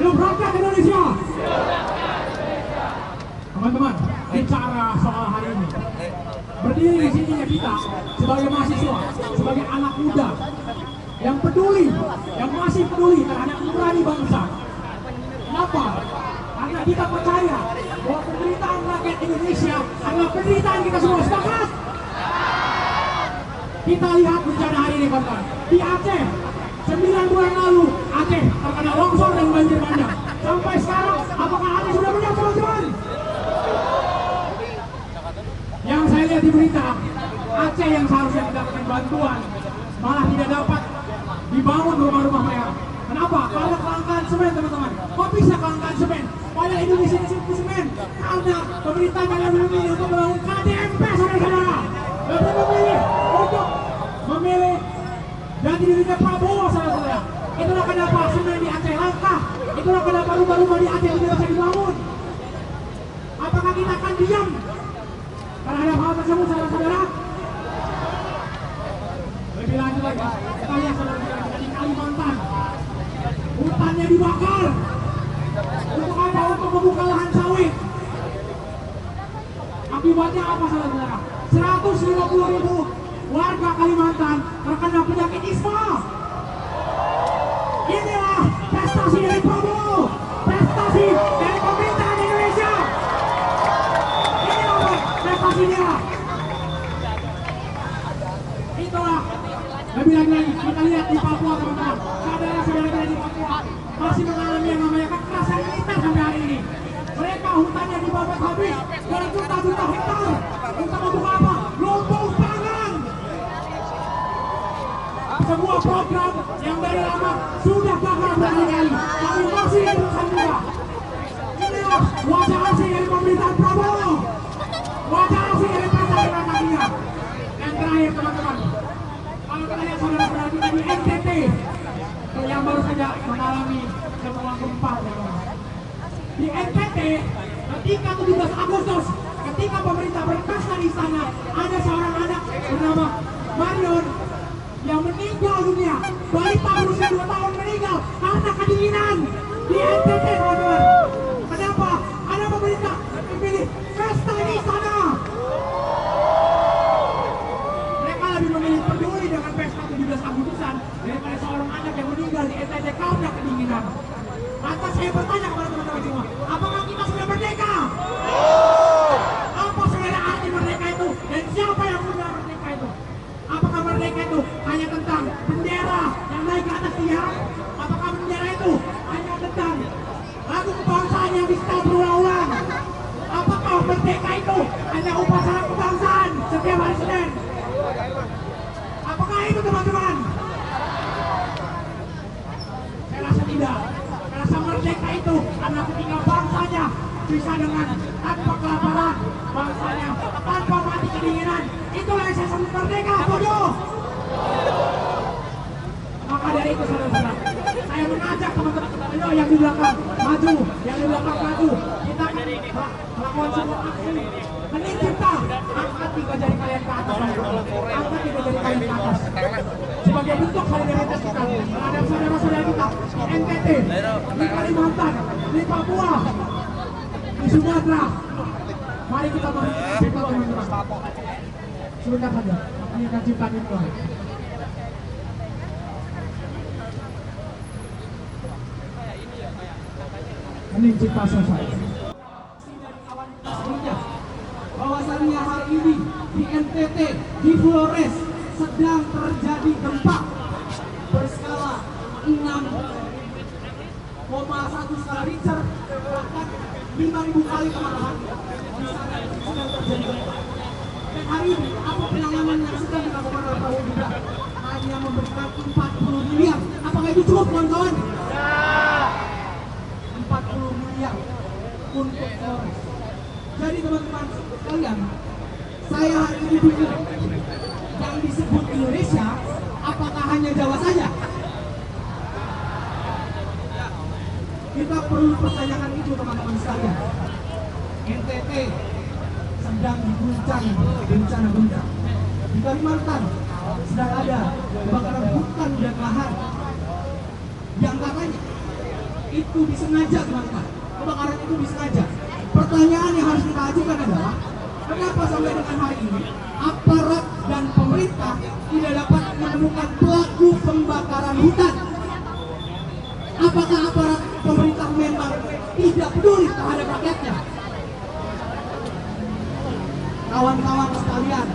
Hidup rakyat Indonesia. Teman-teman, bicara soal hari ini, berdiri di sininya kita sebagai mahasiswa, sebagai anak muda yang peduli, yang masih peduli terhadap nurani bangsa. Kenapa? Karena kita percaya bahwa penderitaan rakyat Indonesia adalah penderitaan kita semua. Sepakat? Kita lihat bencana hari ini, kawan-kawan. Di Aceh, 9 bulan lalu, Aceh terkena longsor dan banjir bandang. Sampai sekarang, apakah Aceh sudah menang, teman-teman? Yang saya lihat di berita, Aceh yang seharusnya mendapatkan bantuan malah tidak dapat dibangun rumah-rumah mereka. Kenapa? Karena kelangkaan semen, teman-teman. Kok bisa kelangkaan semen? Padahal Indonesia ini semen. Karena pemerintah yang memilih untuk membangun KDMP, saudara-saudara. Lebih memilih untuk memilih dan dirinya Prabowo, saudara-saudara. Itulah kenapa semen di Aceh langka. Itulah kenapa rumah-rumah di Aceh tidak bisa dibangun. Apakah kita akan diam terhadap hal tersebut, saudara-saudara? Lebih lanjut lagi, kita lihat saudara-saudara di Kalimantan, hutannya dibakar. Untuk apa? Untuk membuka lahan sawit. Akibatnya apa, saudara-saudara? 150.000 warga Kalimantan terkena penyakit ispa. Inilah prestasi dari Prabowo, prestasi dari pemerintahan Indonesia. Inilah prestasinya. Itulah. Lebih lagi kita lihat di Papua, teman-teman. Saudara-saudara kita di Papua masih mengalami yang namanya kekerasan militer sampai hari ini. Mereka hutannya dibakar habis berjuta-juta hektar. Untuk membuka apa? Lumbung pangan. Sebuah program yang dari lama sudah gagal berkali-kali, tapi masih diteruskan juga. Inilah wajah asli dari pemerintahan Prabowo, wajah asli dari prestasi rakyatnya. Yang terakhir, teman-teman, kalau kita lihat saudara-saudara kita di NTT yang baru saja mengalami sebuah gempa, di NTT ketika 17 Agustus, ketika pemerintah berpesta di sana, ada seorang anak bernama Marion yang meninggal dunia. Balita berusia 2 tahun meninggal karena kedinginan di NTT, teman-teman. Kenapa? Ada pemerintah memilih pesta di sana. Mereka lebih memilih peduli dengan pesta 17 Agustusan daripada seorang anak yang meninggal di NTT karena kedinginan. Lantas saya bertanya kepada teman-teman semua, apakah kita sudah merdeka? Apa sebenarnya arti merdeka itu? Dan siapa yang punya merdeka itu? Apakah merdeka itu hanya tentang bendera yang naik ke atas tiang? Apakah bendera itu hanya tentang lagu kebangsaan yang bisa berulang-ulang? Apakah merdeka itu hanya upacara kebangsaan setiap hari Senin? Apakah itu, teman-teman? Saya rasa tidak. Rasa merdeka itu karena ketika bangsanya bisa dengan tanpa kelaparan, bangsanya tanpa mati kedinginan, itulah yang saya sebut merdeka, bodoh. Maka dari itu, saudara-saudara, saya mengajak teman-teman yang di belakang maju, yang di belakang maju. Kita melakukan sebuah aksi hening cipta. Angkat 3 jari kalian ke atas, angkat 3 jari kalian ke atas sebagai bentuk solidaritas kita terhadap saudara-saudara kita di NTT, di Kalimantan, di Papua, di Sumatera. Mari kita mencipta, teman-teman. Sebentar saja, ini akan cipta dimulai. Hening cipta selesai. Bahwasannya hari ini di NTT, di Flores sedang terjadi gempa berskala 6,1 skala Richter, bahkan 5.000 kali, teman-teman. Di sana sedang terjadi gempa. Dan hari ini apa penanganan yang sedang dilakukan oleh Prabowo juga hanya memberikan 40 miliar. Apakah itu cukup, kawan-kawan? 40 miliar untuk Flores. Jadi, teman-teman sekalian, saya hari ini bingung, yang disebut Indonesia apakah hanya Jawa saja? Kita perlu pertanyakan itu, teman-teman sekalian. NTT sedang diguncang bencana gempa. Di Kalimantan sedang ada kebakaran hutan dan lahan yang katanya itu disengaja, teman-teman. Kebakaran itu disengaja. Pertanyaan yang harus kita ajukan adalah, kenapa sampai dengan hari ini aparat dan pemerintah tidak dapat menemukan pelaku pembakaran hutan? Apakah aparat pemerintah memang tidak peduli terhadap rakyatnya? Kawan-kawan sekalian,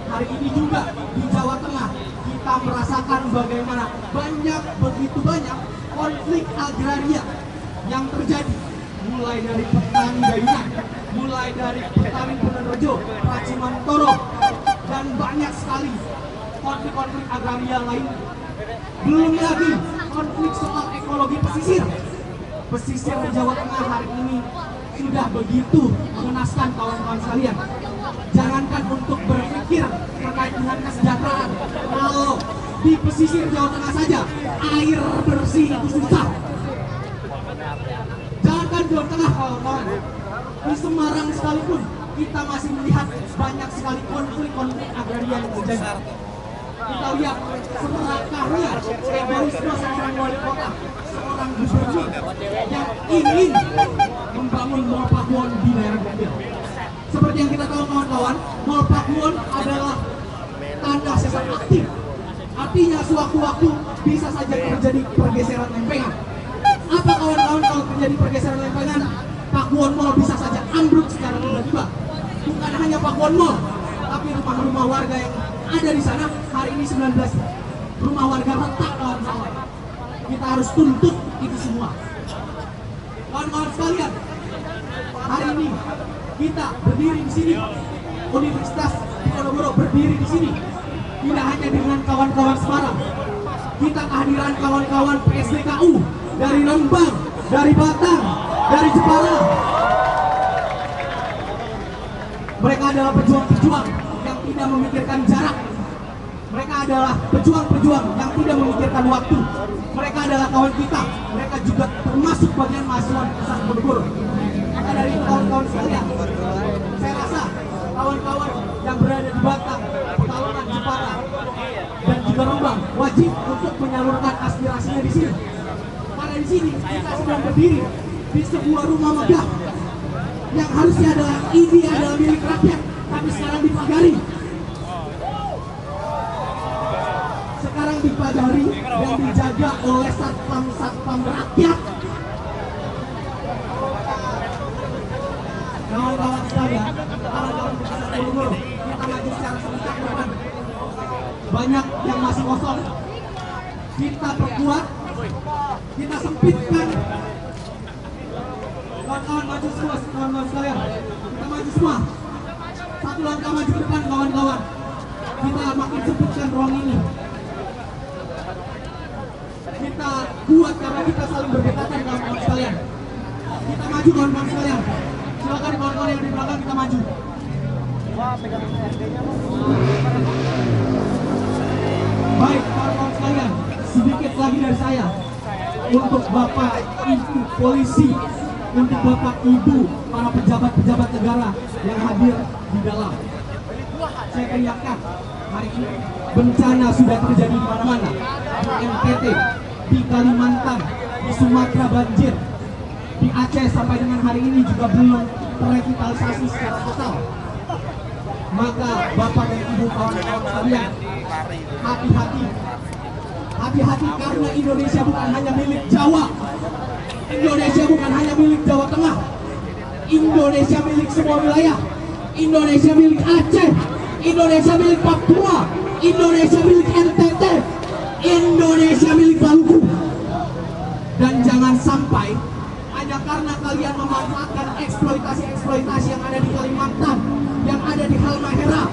hari ini juga di Jawa Tengah kita merasakan bagaimana begitu banyak konflik agraria yang terjadi, mulai dari petani Dayunan, mulai dari petani Ponorogo, Praciman Toro, dan banyak sekali konflik-konflik agraria lain. Belum lagi konflik soal ekologi pesisir. Pesisir di Jawa Tengah hari ini sudah begitu mengenaskan, kawan-kawan sekalian. Jangankan untuk berpikir terkait dengan kesejahteraan, kalau di pesisir Jawa Tengah saja air bersih itu susah. Jangankan Jawa Tengah, kawan-kawan, di Semarang sekalipun kita masih melihat banyak sekali konflik-konflik agraria yang terjadi. Kita lihat semerakahnya egoisme seorang wali kota, seorang gubernur yang ingin membangun Mall Pakuwon di daerah Gambir. Seperti yang kita tahu, kawan-kawan, Mall Pakuwon adalah tanda sesar aktif. Artinya sewaktu-waktu bisa saja terjadi pergeseran lempengan. Apa, kawan-kawan, kalau terjadi pergeseran lempengan, Pakuwon Mall bisa saja ambruk secara tiba-tiba. Bukan hanya Pakuwon Mall, tapi rumah-rumah warga yang ada di sana. Hari ini 19 rumah warga retak, kawan-kawan. Kita harus tuntut itu semua. Kawan-kawan sekalian, hari ini kita berdiri di sini, Universitas Diponegoro berdiri di sini, tidak hanya dengan kawan-kawan Semarang. Kita kehadiran kawan-kawan PSDKU dari Rembang, dari Batang, dari Jepara. Mereka adalah pejuang-pejuang yang tidak memikirkan jarak. Mereka adalah pejuang-pejuang yang tidak memikirkan waktu. Mereka adalah kawan kita. Mereka juga termasuk bagian mahasiswa Universitas Diponegoro. Maka dari itu, kawan-kawan sekalian, saya rasa kawan-kawan yang berada di Batang, Pekalongan, Jepara, dan juga Rembang wajib untuk menyalurkan aspirasinya di sini. Karena di sini kita sedang berdiri di sebuah rumah megah yang harusnya adalah milik rakyat, tapi sekarang dipagari. Sekarang dipagari dan dijaga oleh satpam rakyat. Kawan-kawan sekalian, kawan-kawan Diponegoro, kita maju secara serentak ke depan. Banyak yang masih kosong, kita perkuat, kita sempitkan. Kawan-kawan maju semua, kawan-kawan sekalian, kita maju semua. Satu langkah maju ke depan, kawan-kawan. Kita makin sempitkan ruang ini. Kita kuat karena kita saling berdekatan, kawan-kawan sekalian. Kita maju, kawan-kawan sekalian. Silakan kawan-kawan yang di belakang, kita maju. Baik, kawan-kawan sekalian, sedikit lagi dari saya untuk Bapak Ibu polisi, untuk Bapak Ibu para pejabat-pejabat negara yang hadir di dalam. Saya teriakkan, hari ini bencana sudah terjadi di mana-mana, di NTT, di Kalimantan, di Sumatera banjir, di Aceh sampai dengan hari ini juga belum terrevitalisasi secara total. Maka Bapak dan Ibu kawan-kawan sekalian, hati-hati. Hati-hati karena Indonesia bukan hanya milik Jawa. Indonesia bukan hanya milik Jawa Tengah. Indonesia milik semua wilayah. Indonesia milik Aceh. Indonesia milik Papua. Indonesia milik NTT. Indonesia milik Maluku. Dan jangan sampai hanya karena kalian memanfaatkan eksploitasi yang ada di Kalimantan, yang ada di Halmahera,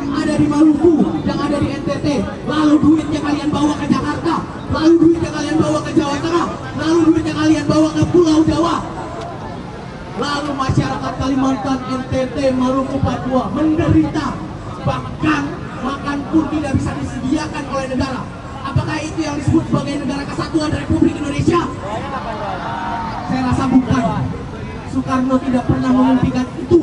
yang ada di Maluku, yang ada di NTT, lalu duitnya kalian bawa ke Jakarta, lalu duitnya kalian bawa ke Jawa Tengah, lalu duitnya kalian bawa ke Pulau Jawa, lalu masyarakat Kalimantan, NTT, Maluku, Papua menderita, bahkan makan pun tidak bisa disediakan oleh negara. Apakah itu yang disebut sebagai negara kesatuan Republik Indonesia? Saya rasa bukan. Soekarno tidak pernah memimpikan itu.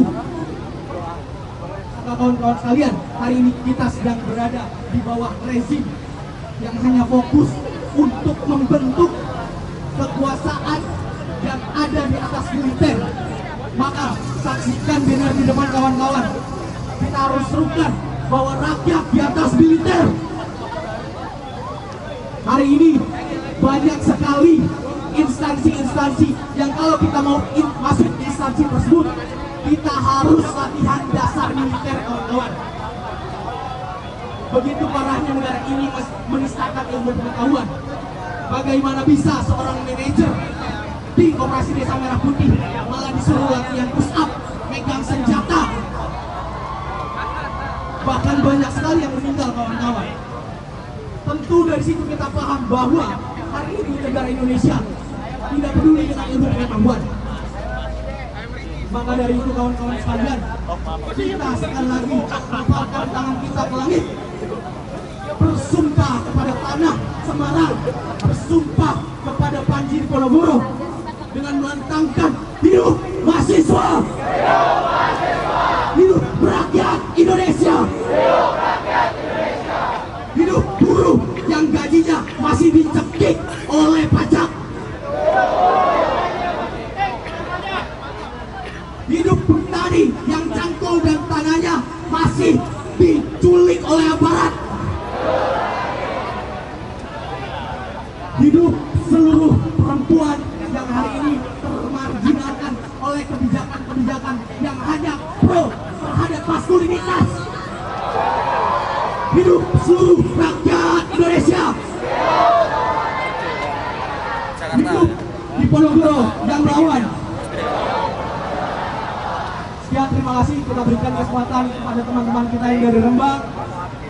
Kawan-kawan sekalian, hari ini kita sedang berada di bawah rezim yang hanya fokus untuk membentuk kekuasaan militer. Maka saksikan di depan kawan-kawan. Kita harus serukan bahwa rakyat di atas militer. Hari ini banyak sekali instansi-instansi yang kalau kita mau masuk di instansi tersebut, kita harus latihan dasar militer, kawan-kawan. Begitu parahnya negara ini menistakan ilmu pengetahuan. Bagaimana bisa seorang manajer di Koperasi Desa Merah Putih malah disuruh latihan push up, megang senjata. Bahkan banyak sekali yang meninggal, kawan-kawan. Tentu dari situ kita paham bahwa hari ini negara Indonesia tidak peduli dengan ilmu pengetahuan. Maka dari itu kawan-kawan sekalian, kita sekali lagi mengepalkan tangan kita ke langit, bersumpah kepada tanah Semarang, bersumpah kepada Panji Diponegoro dengan melantangkan hidup mahasiswa, hidup rakyat Indonesia, hidup buruh yang gajinya masih dicekik oleh pajak, hidup petani yang cangkul dan tanahnya masih diculik oleh aparat, hidup seluruh perempuan yang hari ini termarginalkan oleh kebijakan-kebijakan yang hanya pro terhadap maskulinitas, hidup seluruh rakyat Indonesia, hidup Diponegoro yang melawan. Sekian, terima kasih. Kita berikan kesempatan kepada teman-teman kita yang dari Rembang,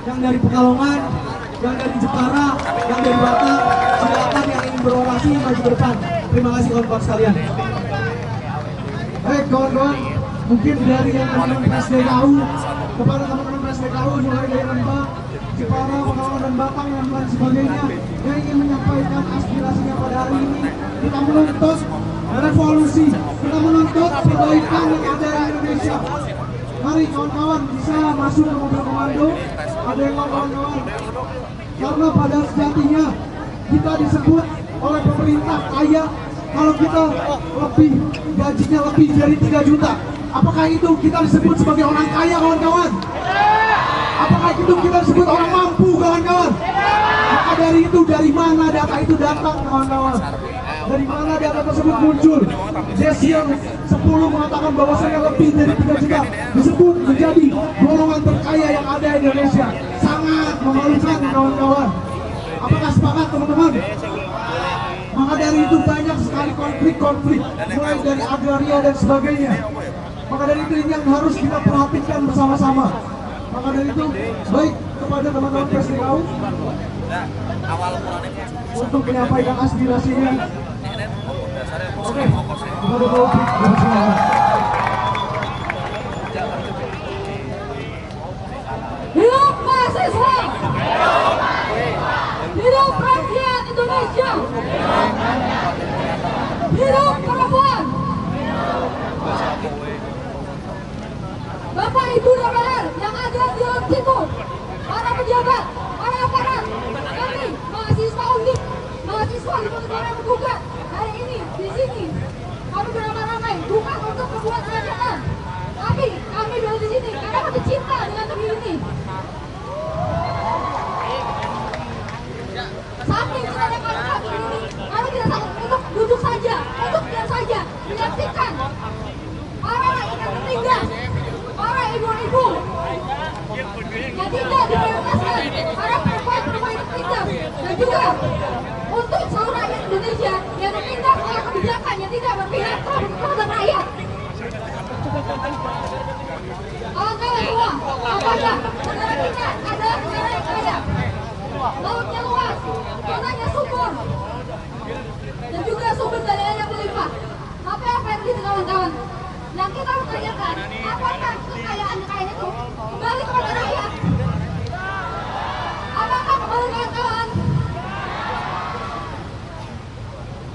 yang dari Pekalongan, yang dari Jepara, yang dari Batak. Silakan yang ingin berorasi maju ke depan. Terima kasih kawan-kawan sekalian. Baik kawan-kawan, mungkin dari yang teman-teman PSDKU, kepada teman-teman PSDKU mulai dari Rembang, Jepara, Pekalongan dan Batang dan lain sebagainya yang ingin menyampaikan aspirasinya pada hari ini. Kita menuntut revolusi, kita menuntut perbaikan yang ada di Indonesia. Mari kawan-kawan bisa masuk ke mobil komando. Ada yang kawan-kawan, karena pada sejatinya kita disebut oleh pemerintah kaya kalau kita lebih gajinya lebih dari 3 juta. Apakah itu kita disebut sebagai orang kaya, kawan-kawan? Apakah itu kita disebut orang mampu, kawan-kawan? Maka dari itu, dari mana data itu datang, kawan-kawan? Dari mana data tersebut muncul? Desil 10 mengatakan bahwasanya lebih dari 3 juta disebut menjadi golongan terkaya yang ada di Indonesia. Sangat memalukan, kawan-kawan. Apakah sepakat, teman-teman? Maka dari itu banyak sekali konflik-konflik, mulai dari agraria dan sebagainya. Maka dari itu ini yang harus kita perhatikan bersama-sama. Maka dari itu, baik kepada teman-teman PSDKU untuk menyampaikan aspirasinya. Oke, kepada publik, bersama. Hidup mahasiswa! Hidup rakyat Indonesia! Hidup perempuan! Bapak Ibu DPR yang ada di dalam situ, para pejabat, para aparat, kami mahasiswa UNDIP, mahasiswa Diponegoro yang menggugat hari ini di sini. Kami beramai-ramai bukan untuk membuat anak-anak, tapi kami berada di sini karena kami cinta dengan negeri ini. Saking cintanya kami ini, kami tidak takut untuk duduk saja, untuk diam saja, menyaksikan para rakyat tertindas, para ibu-ibu yang tidak diprioritaskan, para perempuan-perempuan yang tertindas, dan juga untuk seluruh rakyat Indonesia yang tertindas oleh kebijakan yang tidak berpihak terhadap rakyat. Kawan-kawan semua, apakah negara kita adalah negara yang kaya, lautnya luas, tanahnya subur, dan juga sumber daya yang berlimpah? Tapi apa yang begitu, kawan-kawan? Yang kita bertanyakan, apakah kekayaan itu kembali kepada rakyat? Apakah kembali, kawan-kawan?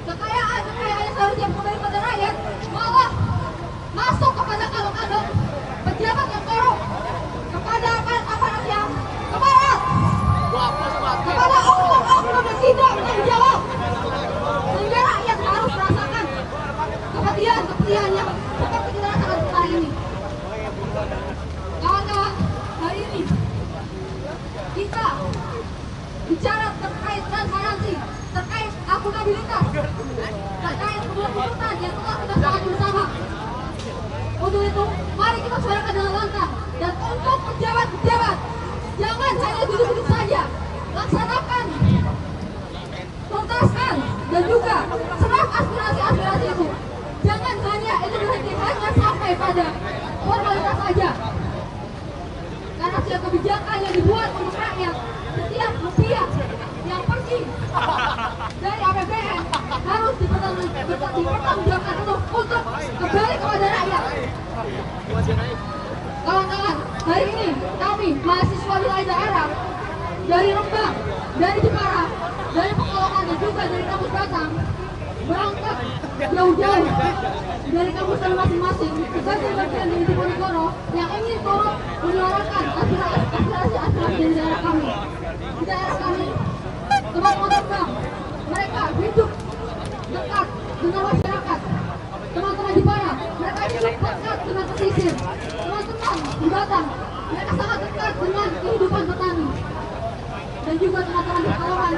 Kekayaan yang seharusnya kembali kepada rakyat malah masuk kepada kalung-kalung pejabat yang korup, kepada aparat yang kepada oknum atas terkait keputusan yang telah kita sepakati bersama. Untuk itu, mari kita suarakan dengan lantang. Dan untuk pejabat-pejabat, jangan hanya duduk-duduk saja, laksanakan, tuntaskan, dan juga serap aspirasi-aspirasi itu. Jangan hanya itu berhenti hanya sampai pada formalitas saja. Karena setiap kebijakan yang dibuat untuk rakyat, setiap rupiah yang pergi dari APBN harus dipertanggungjawabkan untuk kembali kepada rakyat. Kawan-kawan, hari ini kami mahasiswa wilayah daerah dari Rembang, dari Jepara, dari Pekalongan dan juga dari kampus Batang berangkat jauh-jauh dari kampus masing-masing ke bagian di Diponegoro yang ingin turut menyuarakan aspirasi dari daerah kami. Di daerah kami, teman-teman Rembang, mereka hidup dekat dengan masyarakat. Teman-teman Jepara, mereka hidup dekat dengan pesisir. Teman-teman di Batang, mereka sangat dekat dengan kehidupan petani. Dan juga teman-teman di Pekalongan,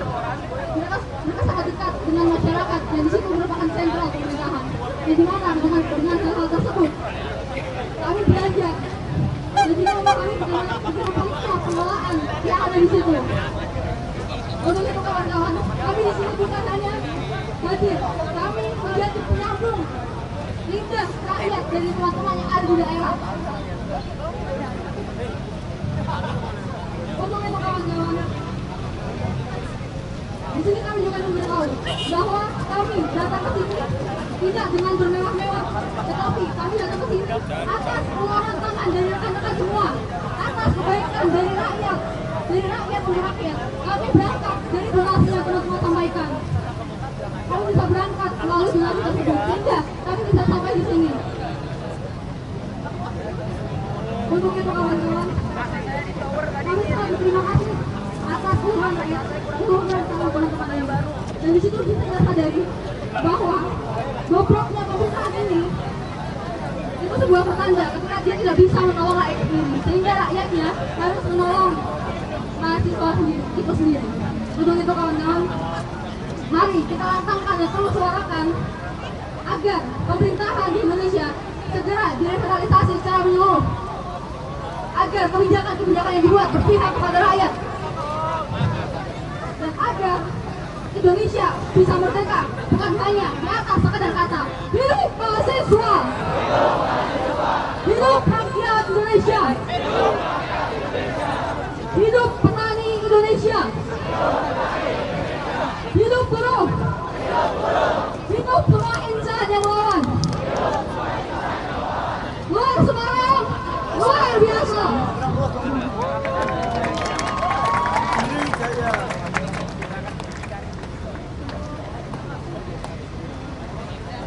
mereka sangat dekat dengan masyarakat yang di situ merupakan sentral pemerintahan. Dan di mana dengan hal tersebut kami belajar dan juga kami memeriksa pengelolaan yang ada di situ. Untuk itu kawan-kawan, kami di sini bukan hanya hadir, kami menjadi penyambung lidah rakyat dari teman-teman yang ada di daerah. Untuk itu kawan-kawan, di sini kami juga memberitahu bahwa kami datang ke sini tidak dengan bermewah-mewah, tetapi kami datang ke sini atas uluran tangan dari rekan-rekan semua, atas kebaikan dari rakyat untuk rakyat. Kami berangkat dari donasi yang teman-teman sampaikan. Kami bisa berangkat melalui donasi tersebut sehingga kami bisa sampai di sini. Untuk itu kawan-kawan, kami sangat berterima kasih atas uluran rakyat, uluran tangan teman-teman yang baru. Dan di situ kita sadari bahwa bobroknya pemerintahan ini itu sebuah pertanda ketika dia tidak bisa menolong rakyat sendiri, sehingga rakyatnya harus menolong mahasiswa itu sendiri. Untuk itu kawan-kawan, mari kita lantangkan dan terus suarakan agar pemerintahan di Indonesia segera direvitalisasi secara menyeluruh, agar kebijakan-kebijakan yang dibuat berpihak kepada rakyat, dan agar Indonesia bisa merdeka bukan hanya di atas sekedar kata.